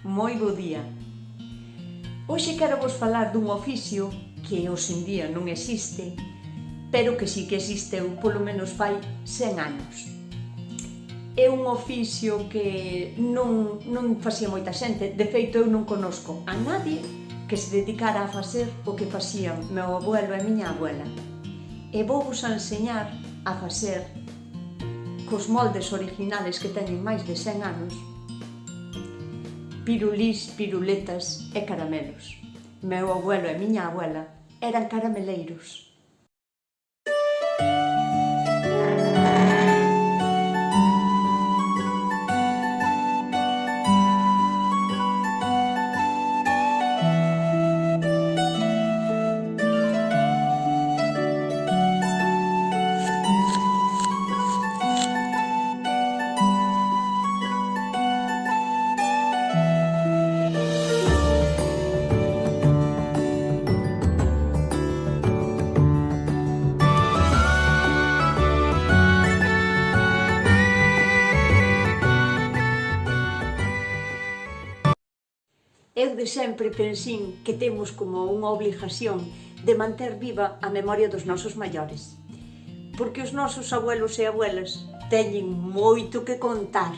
Moi bo día. Hoxe quero vos falar dun oficio que hoxe en día non existe, pero que sí que existeu polo menos fai 100 anos. É un oficio que non facía moita xente, de feito eu non conozco a nadie que se dedicara a facer o que facían meu abuelo e miña abuela. E vou vos a enseñar a facer cos moldes originales que teñen máis de 100 anos pirulís, piruletas e caramelos. Meu abuelo e miña abuela eran carameleiros. Eu de sempre pensín que temos como unha obligación de manter viva a memoria dos nosos maiores. Porque os nosos abuelos e abuelas teñen moito que contar.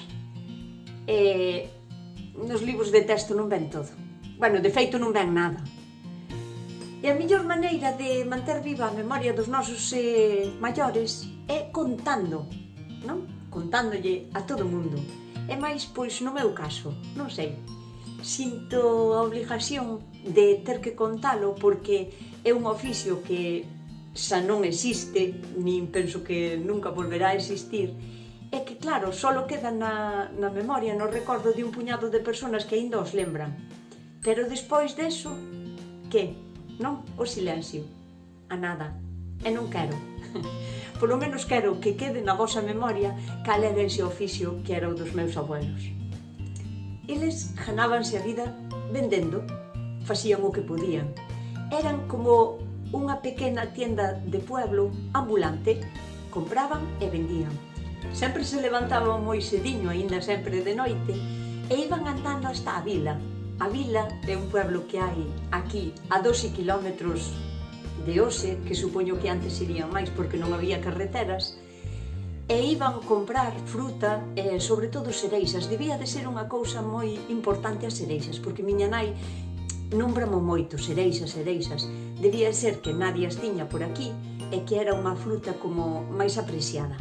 E nos libros de texto non ven todo. Bueno, de feito non ven nada. E a mellor maneira de manter viva a memoria dos nosos maiores é contando, non? Contándolle a todo o mundo. E máis, pois, no meu caso, non sei. Sinto a obligación de ter que contalo porque é un oficio que xa non existe, nin penso que nunca volverá a existir, e que, claro, só queda na memoria, no recordo de un puñado de persoas que aínda os lembran. Pero despois deso, que? Non? O silencio. A nada. E non quero. Por lo menos quero que quede na vosa memoria cal era ese oficio que era o dos meus abuelos. Eles ganábanse a vida vendendo, facían o que podían. Eran como unha pequena tienda de pueblo ambulante, compraban e vendían. Sempre se levantaban moi cediño, aínda sempre de noite, e iban andando hasta a vila. A vila é un pueblo que hai aquí a 12 kilómetros de Ose, que supoño que antes serían máis porque non había carreteras, e iban comprar fruta e, sobre todo, cereixas. Debía de ser unha cousa moi importante as cereixas, porque miña nai nómbramo moito, cereixas. Debía ser que nadie as tiña por aquí e que era unha fruta como máis apreciada.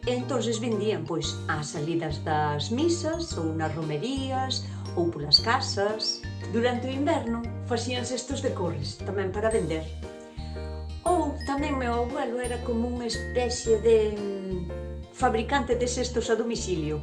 E entonces vendían, pois, ás salidas das misas, ou nas romerías, ou polas casas. Durante o inverno facían cestos de corres, tamén para vender. Ou tamén meu abuelo era como unha especie de fabricante de cestos a domicilio,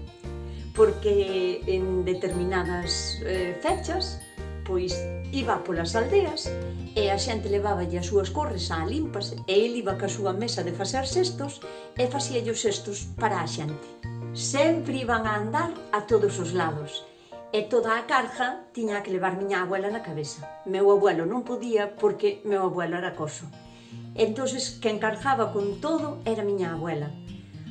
porque en determinadas fechas, pois iba polas aldeas e a xente leváballe as súas corres á limpas e ele iba ca súa mesa de facer cestos e facíalle os cestos para a xente. Sempre iban a andar a todos os lados e toda a carga tiña que levar miña abuela na cabeza. Meu abuelo non podía porque meu abuelo era coxo. Entonces, quen cargaba con todo era miña abuela.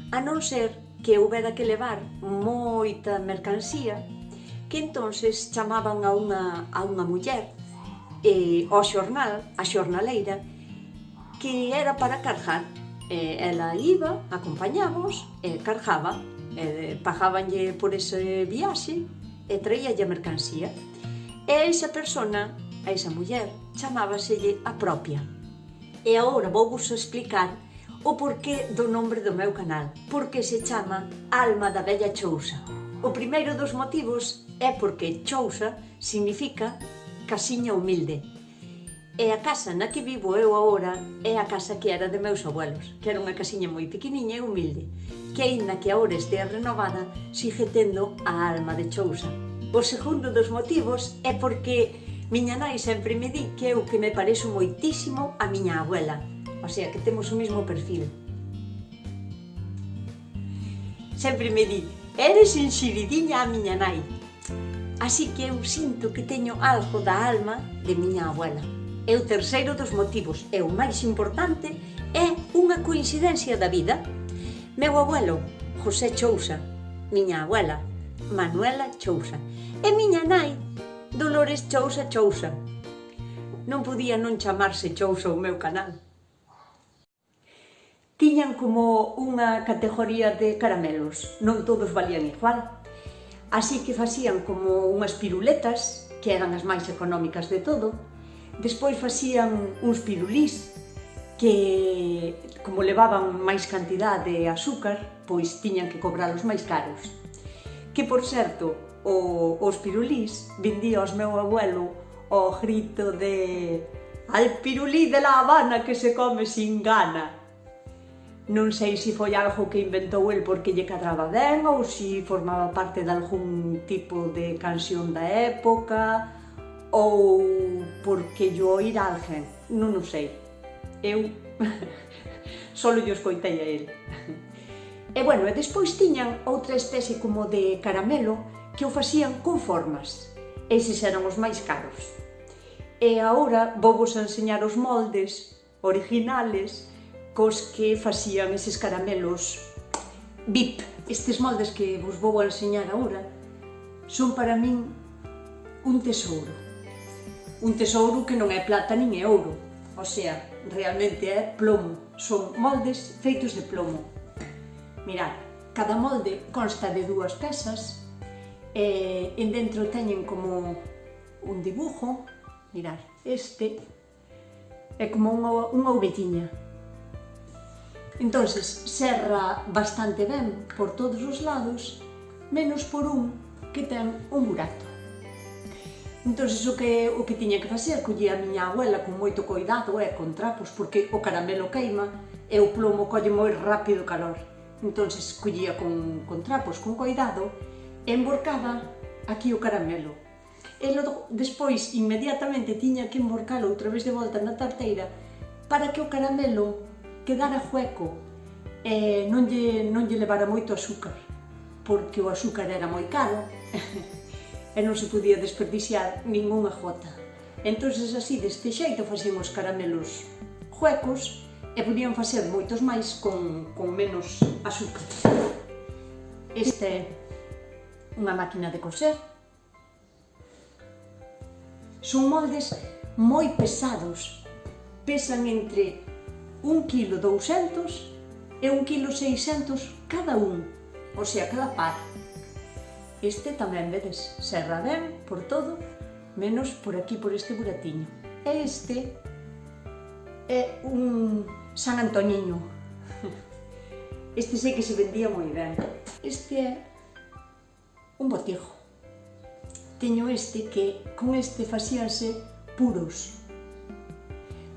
A non ser que houbera que levar moita mercancía, que entonces chamaban a unha muller ao xornal, a xornaleira, que era para cargar. Ela iba, acompañábamos, e cargaba, pagábanlle por ese viaxe e traíalle a mercancía. E esa persona, a esa muller, chamábaselle a propia. E agora vou-vos explicar o porqué do nombre do meu canal, porque se chama Alma da Vella Chousa. O primeiro dos motivos é porque Chousa significa casiña humilde. E a casa na que vivo eu agora é a casa que era de meus abuelos, que era unha casiña moi pequeniña e humilde, que aínda que agora estea renovada, sigue tendo a alma de Chousa. O segundo dos motivos é porque miña nai sempre me di que eu que me parezo moitísimo a miña abuela, o sea, que temos o mismo perfil. Sempre me di, eres enxiridiña a miña nai. Así que eu sinto que teño algo da alma de miña abuela. E o terceiro dos motivos, e o máis importante, é unha coincidencia da vida. Meu abuelo, José Chousa, miña abuela, Manuela Chousa. E miña nai, Dolores Chousa Chousa. Non podía non chamarse Chousa o meu canal. Tiñan como unha categoría de caramelos, non todos valían igual. Así que facían como unhas piruletas, que eran as máis económicas de todo. Despois facían uns pirulís, que como levaban máis cantidad de azúcar, pois tiñan que cobralos máis caros. Que, por certo, os pirulís vendía os meu abuelo ao grito de «Al pirulí de La Habana que se come sin gana». Non sei se foi algo que inventou el porque lle cadraba ben ou se formaba parte de algún tipo de canción da época ou porque llo oíra alguén, non o sei. Eu só lle escoitei a el. E bueno, e despois tiñan outra especie como de caramelo que o facían con formas. Eses eran os máis caros. E agora vou-vos a enseñar os moldes originales cos que facían eses caramelos VIP. Estes moldes que vos vou a enseñar agora son para min un tesouro. Un tesouro que non é plata nin é ouro. O sea, realmente é plomo. Son moldes feitos de plomo. Mirad, cada molde consta de 2 pezas e en dentro teñen como un dibujo. Mirad, este é como unha ovetiña. Entonces, serra bastante ben por todos os lados, menos por un que ten un burato. Entonces, o que tiña que facer, collía a miña abuela con moito cuidado con trapos, porque o caramelo queima e o plomo colle moi rápido calor. Entonces, collía con trapos, con cuidado, e emborcaba aquí o caramelo. E despois, inmediatamente, tiña que emborcalo outra vez de volta na tarteira para que o caramelo quedara hueco e non lle levara moito azúcar, porque o azúcar era moi caro e non se podía desperdiciar ningunha gota. Entón, así, deste xeito, facían os caramelos huecos e podían facer moitos máis con menos azúcar. Esta é unha máquina de coser. Son moldes moi pesados, pesan entre 1,2 kg e 1,6 kg cada un, o sea, cada par. Este tamén, vedes, serra ben por todo, menos por aquí, por este buratiño. E este é un San Antoniño. Este sei que se vendía moi ben. Este é un botijo. Teño este que con este facíanse puros.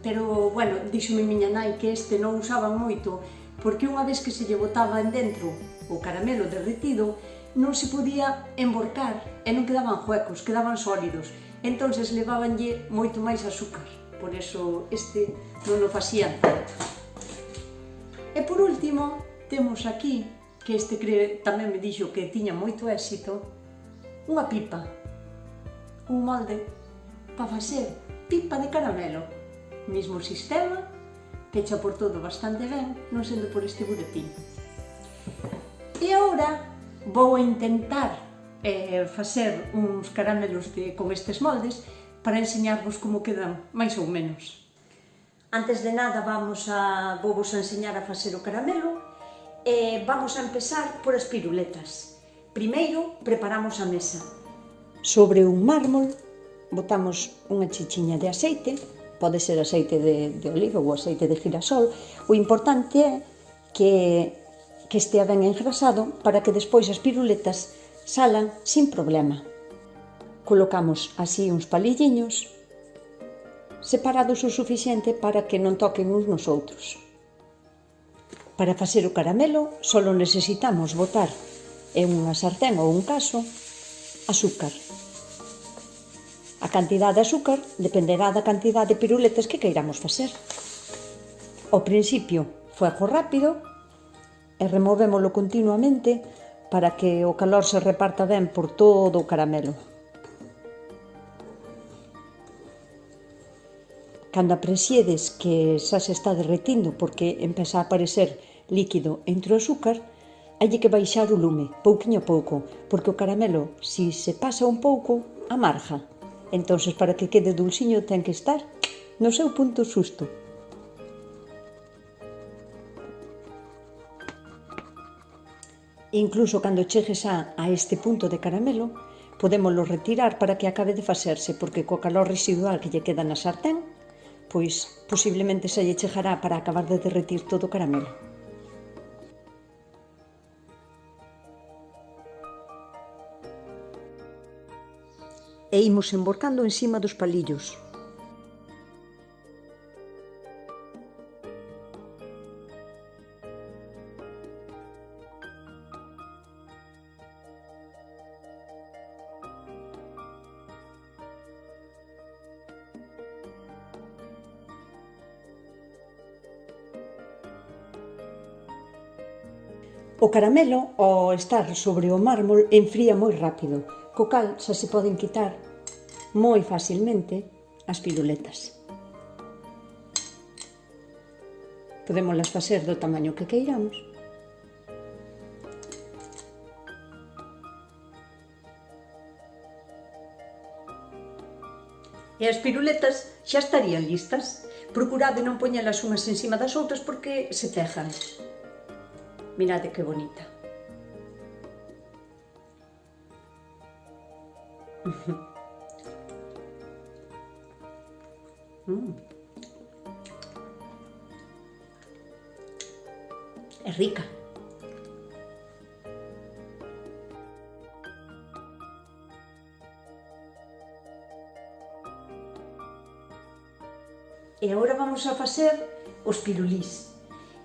Pero, bueno, díxome miña nai que este non usaban moito porque unha vez que se lle botaba en dentro o caramelo derretido non se podía emborcar e non quedaban huecos, quedaban sólidos. Entonces levabanlle moito máis azúcar, por eso este non o facían tanto. E por último, temos aquí, que este tamén me dixo que tiña moito éxito, unha pipa. Un molde para facer pipa de caramelo. Mismo sistema, pecha por todo bastante ben, non sendo por este buratín. E agora vou a intentar facer uns caramelos con estes moldes para enseñarvos como quedan, máis ou menos. Antes de nada vou-vos a enseñar a facer o caramelo e vamos a empezar por as piruletas. Primeiro preparamos a mesa. Sobre un mármol botamos unha chichiña de aceite, pode ser aceite de oliva ou aceite de girasol. O importante é que estea ben engrasado para que despois as piruletas salan sin problema. Colocamos así uns palilliños separados o suficiente para que non toquen uns nos outros. Para facer o caramelo só necesitamos botar en unha sartén ou un caso azúcar. A cantidade de azúcar dependerá da cantidade de piruletas que queiramos facer. Ao principio, fuego rápido e removémolo continuamente para que o calor se reparta ben por todo o caramelo. Cando aprexedes que xa se está derretindo porque empeza a aparecer líquido entre o azúcar, hai que baixar o lume, pouquiño a pouco, porque o caramelo, se se pasa un pouco, amarga. Entonces, para que quede dulciño, ten que estar no seu punto xusto. Incluso cando chegues a este punto de caramelo, podémoslo retirar para que acabe de facerse, porque co calor residual que lle queda na sartén, pois posiblemente se lle chegará para acabar de derretir todo o caramelo. E imos emborcando encima dos palillos. O caramelo, ao estar sobre o mármol, enfría moi rápido, co cal xa se poden quitar moi facilmente as piruletas. Podémoslas facer do tamaño que queiramos. E as piruletas xa estarían listas. Procurade non poñelas unhas encima das outras porque se pegan. Mirade que bonita. É rica. E agora vamos a facer os pirulís.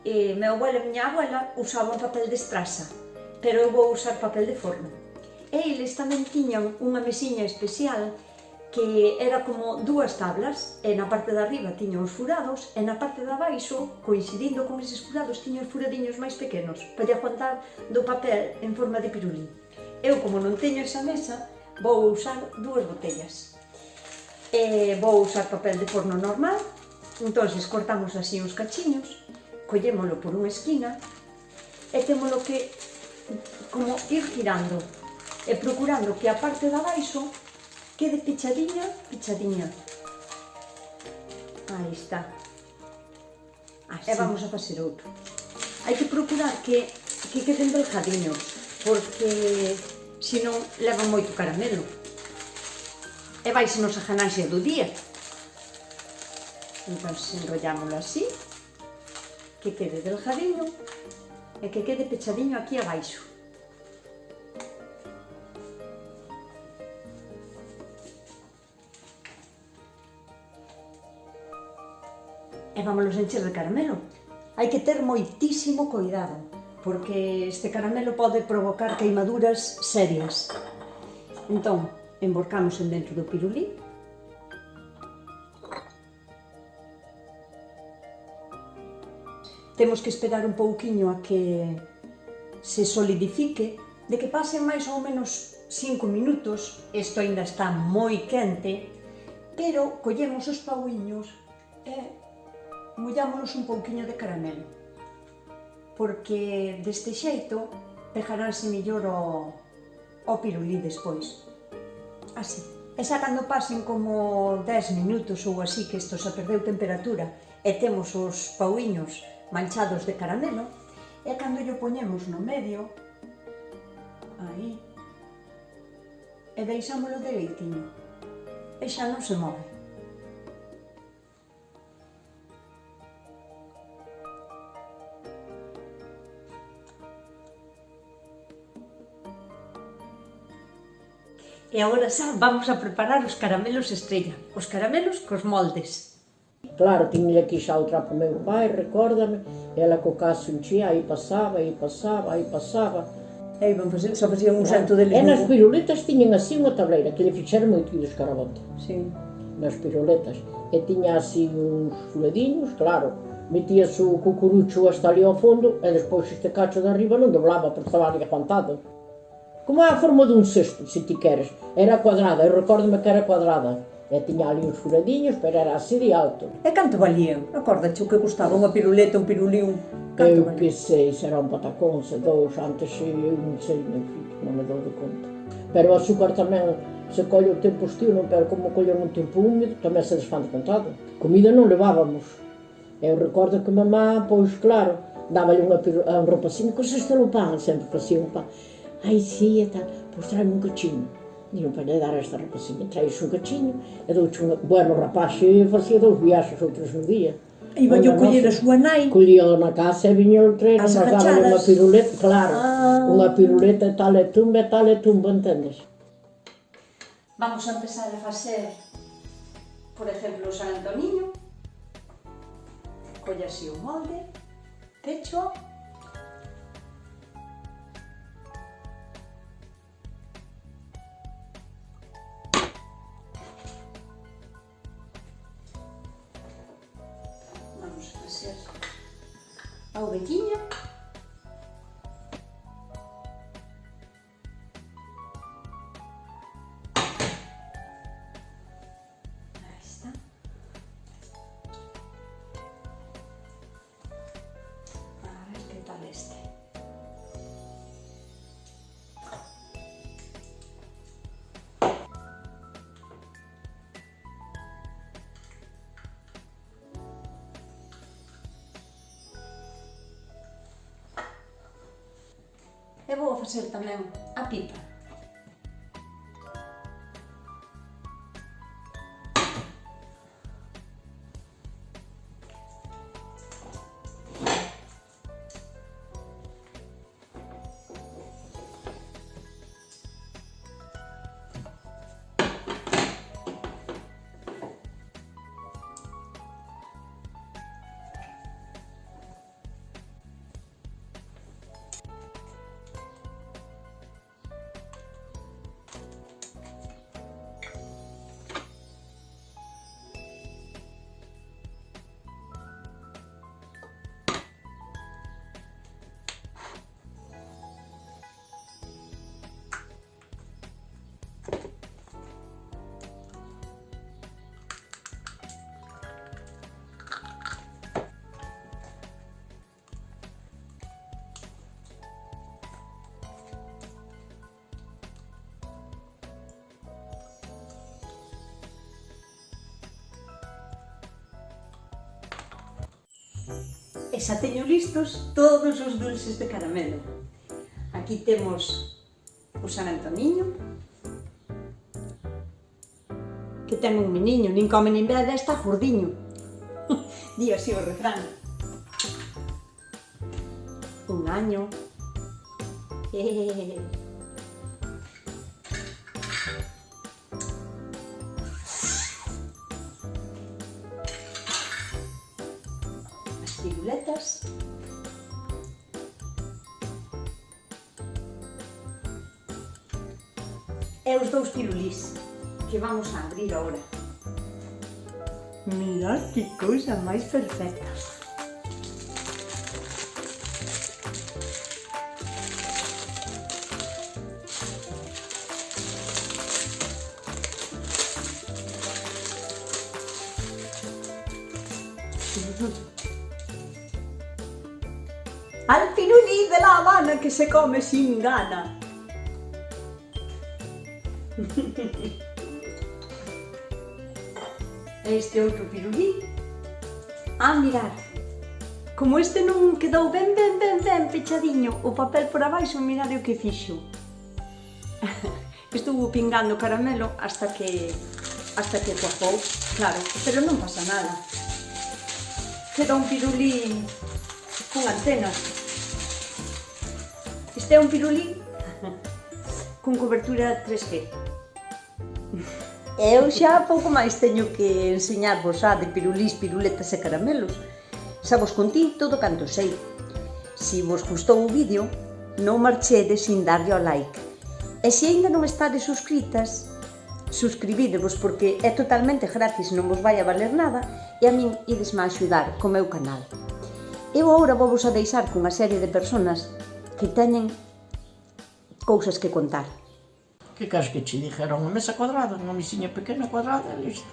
Meu abuelo e miña abuela usaban papel de estraza, pero eu vou usar papel de forno. E eles tamén tiñan unha mesiña especial que era como dúas tablas, e na parte de arriba tiña os furados, e na parte de abaixo, coincidindo con eses furados, tiña os furadiños máis pequenos, para aguantar do papel en forma de pirulí. Eu, como non teño esa mesa, vou usar dúas botellas. Vou usar papel de forno normal, entonces cortamos así uns cachiños, collémolo por unha esquina e témolo que como ir girando e procurando que a parte de abaixo quede pechadiña, pechadiña. Aí está. Así. E vamos a facer outro. Hai que procurar que queden delgadiños, porque senón levan moito caramelo e váisenos a ganancia do día. Entón, enrollámolo así, que quede delgadiño e que quede pechadiño aquí abaixo. E vámonos encher de caramelo. Hai que ter moitísimo cuidado, porque este caramelo pode provocar queimaduras serias. Entón, emborcamos en dentro do pirulí. Temos que esperar un pouquiño a que se solidifique, de que pasen máis ou menos 5 minutos. Isto aínda está moi quente, pero collemos os pauiños e mollámonos un pouquiño de caramelo, porque deste xeito pegaránse mellor ao pirulí despois. Así. E xa cando pasen como 10 minutos ou así, que isto xa perdeu temperatura, e temos os pauiños manchados de caramelo, e cando lle poñemos no medio, aí, e deixámolo dereitiño, e xa non se move. E agora xa vamos a preparar os caramelos estrella, os caramelos cos moldes. Claro, tiña que xa outra para o meu pai, recórdame, ela co caso enchía, aí pasaba, aí pasaba, aí pasaba. E iban facer, só facían un xanto deles. E nas piruletas tiñan así unha tableira, que lle fixeron moito dos carabote. Sí. Nas piruletas. E tiña así uns fulediños, claro, metías o cucurucho hasta ali ao fondo, e despois este cacho de arriba non doblaba, porque estaba ali aguantado. Como a forma dun cesto, se ti queres. Era cuadrada, eu recórdome que era cuadrada. E tiña ali uns furadiños, pero era así de alto. E canto valían? Acordache o que custaba unha piruleta, un pirulín? Eu que sei, será un patacón, se dous, antes eu non sei, meu fillo, non me dou de conta. Pero o azúcar tamén se colle o tempo estío, non, pero como colle un tempo húmedo, tamén se desfán de contado. Comida non levábamos. Eu recordo que mamá, pois claro, dáballe un ropacinho, que se lo pan, sempre facía un pan. Ai, sí, e tal, pois traeme un cachiño. E non para dar esta rapacinha, traes un cachiño, e douche un... Bueno, o rapaz facía 2 viaxes ou 3 no día. Iba yo coller a súa nai. Collía na casa e viña o treino, nos daban unha piruleta, claro, unha piruleta e tal e tumba, entendes? Vamos a empezar a facer, por exemplo, o San Antoniño. Colle así o molde, pecho. Vamos a facer a ovelliña. Aí está. A ver que tal este. E vou a facer tamén a pipa. E xa teño listos todos os dulces de caramelo. Aquí temos o San Antoniño, que ten un meniño, nin come nin bebe, está gordiño. Di así o refrán. Un año. Piruletas. E os 2 pirulís que vamos a abrir agora. Mirad que cousa máis perfecta. Al pirulí de La Habana que se come sin gana. Este outro pirulí. Mirad. Como este non quedou ben pechadiño o papel por abaixo, mirad o que fixo. Estuvo pingando caramelo hasta que cuajou, claro, pero non pasa nada. Queda un pirulí con antenas. Este é un pirulí con cobertura 3G. Eu xa pouco máis teño que enseñarvos de pirulís, piruletas e caramelos. Xa vos contín todo canto sei. Se vos gustou o vídeo, non marchedes sin darlle ao like. E se aínda non estades suscritas, suscribidevos porque é totalmente gratis, non vos vai a valer nada e a min idesme a axudar co meu canal. Eu agora vou vos a deixar cunha serie de personas que teñen cousas que contar. Que queres que te diga? Era unha mesa cuadrada, unha mesiña pequena cuadrada, e listo.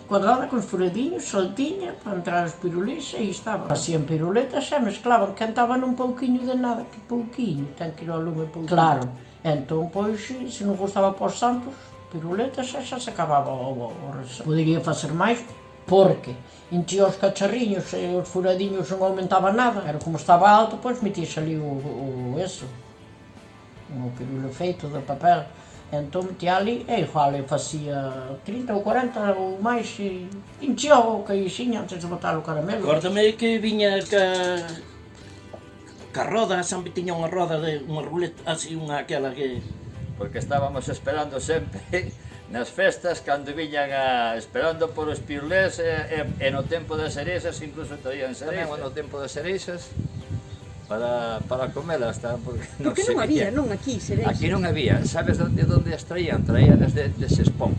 Cuadrada con furadinhos, saltiña, para entrar os pirulís, e aí estaba. Hacían piruletas e mezclaban, quentaban un pouquiño de nada, que pouquiño, ten que ir ao lume pouquiño. Claro, entón, pois, se non gustaba para os santos, piruletas, e xa se acababa o resto. Podería facer máis, porque enchía os cacharriños e os furadiños non aumentaban nada, pero como estaba alto, pois metías ali o pirulo feito de papel. Entón metía ali e igual facía 30 ou 40 ou máis e enchía o caixinha antes de botar o caramelo. Acórdame que viña ca roda, sempre tiña unha roda de unha ruleta, así unha aquela que... Porque estábamos esperando sempre nas festas, cando viñan esperando por os pirulés e no tempo das cerezas, incluso traían cerezas. No tempo das cerezas, para comelas, porque non había, non, aquí, cereixas. Aquí non había, sabes onde as traían? Traíanas dese espón.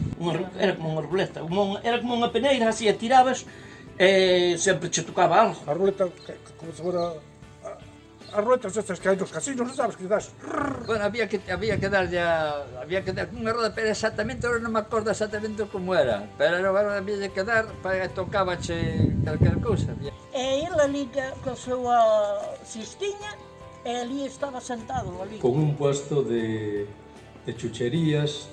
Era como unha ruleta, era como unha peneira, así, e tirabas, e sempre che tocaba algo. A ruleta, como se fora... As ruletas estas que hai nos casinos, non sabes que das... Bueno, había que dar unha roda, pero exactamente, ahora non me acordo exactamente como era, pero agora había que dar para que tocábache calquer cousa. E ele ali coa súa cistiña, e ali estaba sentado, ali. Con un puesto de chucherías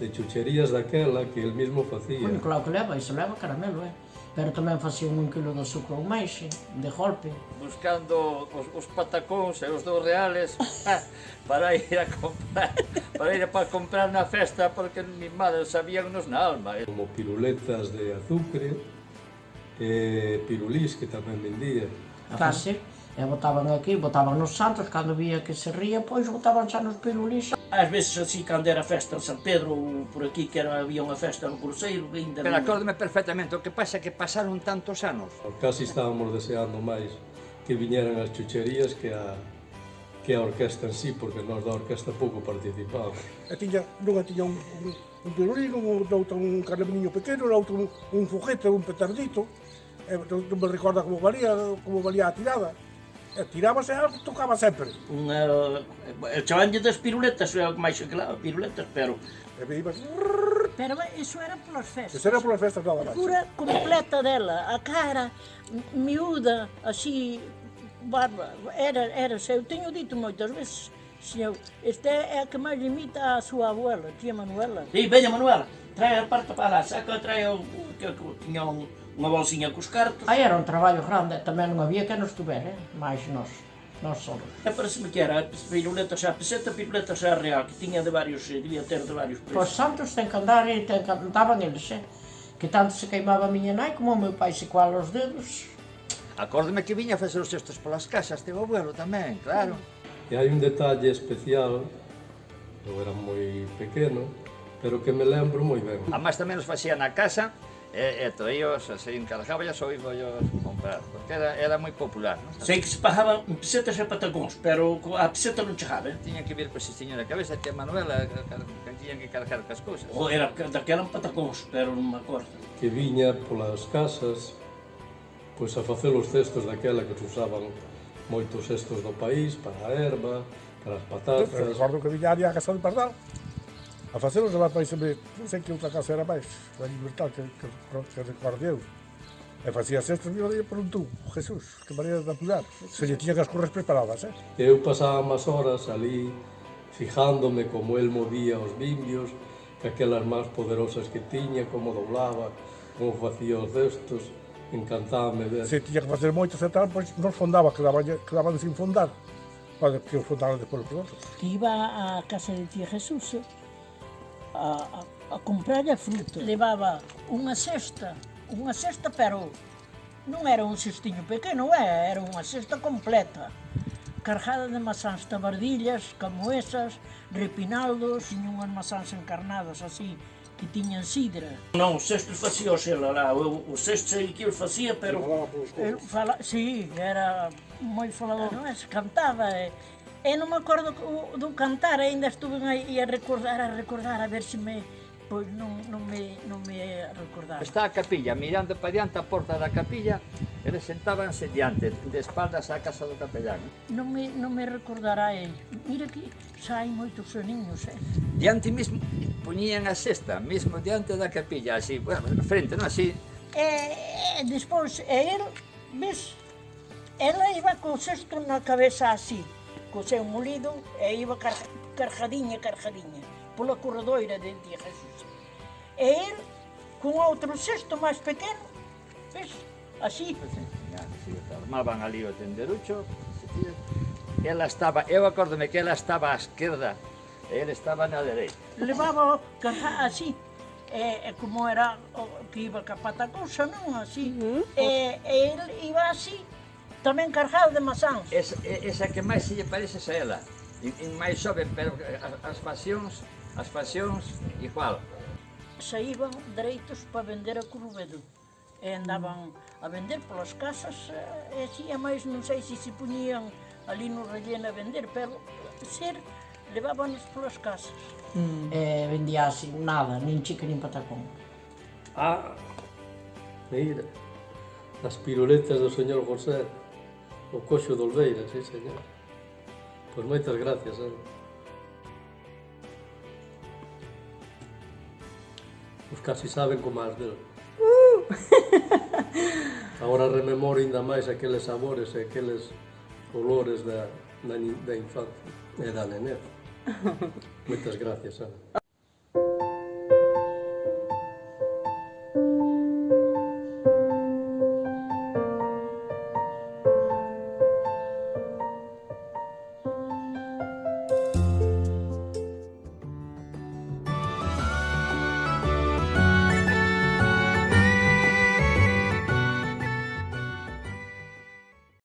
daquela que el mismo facía. Bueno, claro que leva, iso leva caramelo, pero tamén facían 1 kilo de açúcar ou máis, de golpe. Buscando os patacóns e os 2 reales para ir a comprar, para comprar na festa, porque mi madre sabíanos na alma. Como piruletas de azúcar, pirulís que tamén vendía. Case, e botaban aquí, botaban nos santos, cando vía que se ría, pois botaban xa nos pirulís. Ás veces así, cando era festa en San Pedro, ou por aquí, que había unha festa no Cruzeiro, ainda... Pero acórdome perfectamente, o que pasa é que pasaron tantos anos. Casi estábamos deseando máis que viñeran as chucherías que a orquesta en sí, porque nós da orquesta pouco participábamos. Nunha tiña un pirulín, noutra un carameliño pequeno, noutra un foguete, un petardito. Non me recorda como valía a tirada. Tirábase e tocaba sempre. Chamabanlle das piruletas, máis que claro, piruletas, pero... Pero iso era polas festas. Iso era polas festas nada máis. A figura completa dela, a cara miúda, así, barba, era, eu teño dito moitas veces, senhor, esta é a que máis imita a súa abuela, tía Manuela. E veña Manuela, trae a parte para lá, saca, trae que tiña unha bolsiña cos cartos. Aí era un traballo grande, tamén non había que nos tuvera, máis nós solos. E parece-me que era piruletas a peseta, piruletas a real, que tiña de varios, devia ter de varios preços. Pois santos ten que andar e andaban eles, que tanto se queimaba a miña nai como o meu pai se coala os dedos. Acórdome que viña a facer os cestos polas casas, teu abuelo tamén, claro. E hai un detalle especial, eu era moi pequeno, pero que me lembro moi ben. A máis tamén os facía na casa, e traíos, así, encargaba e só iba yo comprar, porque era moi popular, non? Sei que se pagaban pesetas e patacóns, pero a peseta non chegaba. Tiñan que vir co xistiño na cabeza, que a Manuela, que tiñan que cargar cas cousas. Era daquela patacóns, pero non me acordo. Que viña polas casas, pois a facer os cestos daquela que se usaban moitos cestos do país, para a herba, para as patatas. Recordo que viña ali a casa de Pardal. A facelos levar para sempre, non sei que outra casa era máis, a Libertad, que recorde eu. E facía cestos, mira, por un tubo, Jesús, que maneira de apurar. Se lle tiñan as curras preparadas, Eu pasaba máis horas ali, fijándome como el movía os bimbios, que aquelas máis poderosas que tiña, como doblaba, como facía os cestos, encantábame ver. Se tiña que facer moitos e tal, pois non fondaba, quedaban sin fondar, para que os fondaran despois os outros. Que iba á casa de tía Jesús, a comprar a fruta. Levaba unha cesta, pero non era un cestiño pequeno, era unha cesta completa, cargada de maçãs tabardillas, camoesas, repinaldos, tiña unhas maçãs encarnadas así, que tiñan sidra. Non, os cestos facía o xela lá, o cesto sei que o facía, pero... Sí, era moi falador, non é? Cantaba, e non me acordo do cantar, ainda estuve aí a recordar, a ver se me Pois non me recordaba. Está a capilla, mirando para diante a porta da capilla, eles sentábanse diante, de espaldas á casa do capellán. Non me recordará el. Mira que saen moitos soniños, Diante mismo, poñían a cesta, mesmo diante da capilla, así, bueno, frente, non así. E despois, el, ves, ela iba co cesto na cabeza así, co seu molido, e iba carjadiña, pola corredoira de Tía Jesús. E el, con outro cesto máis pequeno, ves, así. Así, armaban ali o tenderucho, ela estaba, eu acórdome que ela estaba á esquerda, e ele estaba na dereita. Levaba carja así, e como era que iba ca patacosa, non? Así. E el iba así, tamén cargado de mazáns. Esa que máis se lle pareces a ela, máis xoven, pero as pasións igual. Saíban dereitos para vender a Corrubedo. E andaban a vender polas casas, e así, e máis non sei se poñían ali no relleno a vender, pero levábanos polas casas. Vendía así, nada, nin chique nin patacón. Ah, mira, as piruletas do señor José, o coxo de Olveira, sí, señor. Pois moitas gracias, Os casi saben como as del. Agora rememoro ainda máis aqueles sabores e aqueles olores da infancia e da nenez. Moitas gracias,